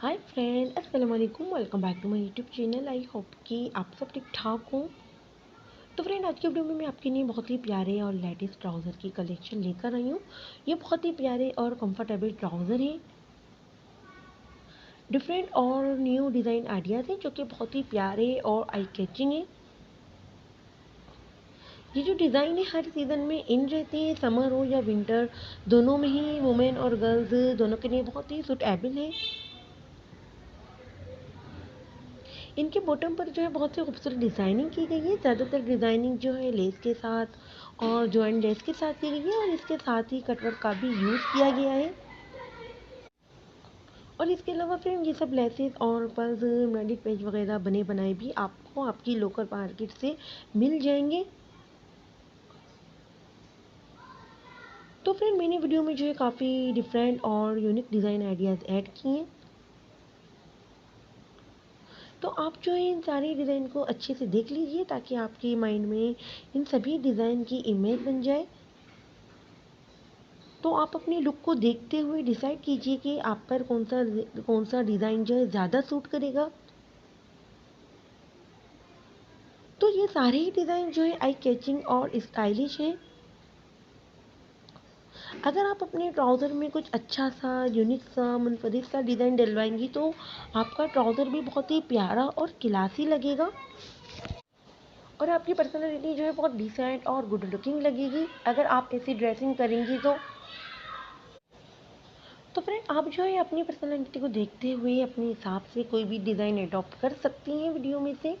हाय friend, अस्सलाम वालेकुम। Welcome back to my YouTube channel. I hope कि आप सब ठीक ठाक हों। तो फ्रेंड, आज की वीडियो में मैं आपके लिए बहुत ही प्यारे और लेटेस्ट ट्राउज़र की कलेक्शन लेकर आई हूँ। ये बहुत ही प्यारे और कंफर्टेबल ट्राउज़र हैं। डिफरेंट और न्यू डिज़ाइन आइडियाज़ हैं जो कि बहुत ही प्यारे और आई कैचिंग हैं। ये जो डिज़ाइन है हर सीज़न में इन रहती है, समर हो या विंटर, दोनों में ही वुमेन और गर्ल्स दोनों के लिए बहुत ही सूटेबल है। इनके बॉटम पर जो है बहुत ही खूबसूरत डिज़ाइनिंग की गई है। ज़्यादातर डिज़ाइनिंग जो है लेस के साथ और जॉइंट लेस के साथ की गई है और इसके साथ ही कटवर्क का भी यूज़ किया गया है। और इसके अलावा फ्रेंड, ये सब लेसेस और पर्ल्स एम्ब्रॉयडरी पेज वगैरह बने बनाए भी आपको आपकी लोकल मार्केट से मिल जाएंगे। तो फ्रेंड, मैंने वीडियो में जो है काफ़ी डिफरेंट और यूनिक डिज़ाइन आइडियाज़ ऐड किए हैं। तो आप जो है इन सारी डिज़ाइन को अच्छे से देख लीजिए ताकि आपके माइंड में इन सभी डिज़ाइन की इमेज बन जाए। तो आप अपनी लुक को देखते हुए डिसाइड कीजिए कि आप पर कौन सा डिज़ाइन जो है ज़्यादा सूट करेगा। तो ये सारे ही डिज़ाइन जो है आई कैचिंग और स्टाइलिश हैं। अगर आप अपने ट्राउज़र में कुछ अच्छा सा यूनिक सा मुनफरद सा डिज़ाइन डलवाएंगी तो आपका ट्राउज़र भी बहुत ही प्यारा और क्लासी लगेगा और आपकी पर्सनालिटी जो है बहुत डिसेंट और गुड लुकिंग लगेगी अगर आप ऐसी ड्रेसिंग करेंगी तो फ्रेंड, आप जो है अपनी पर्सनालिटी को देखते हुए अपने हिसाब से कोई भी डिज़ाइन अडॉप्ट कर सकती हैं वीडियो में से।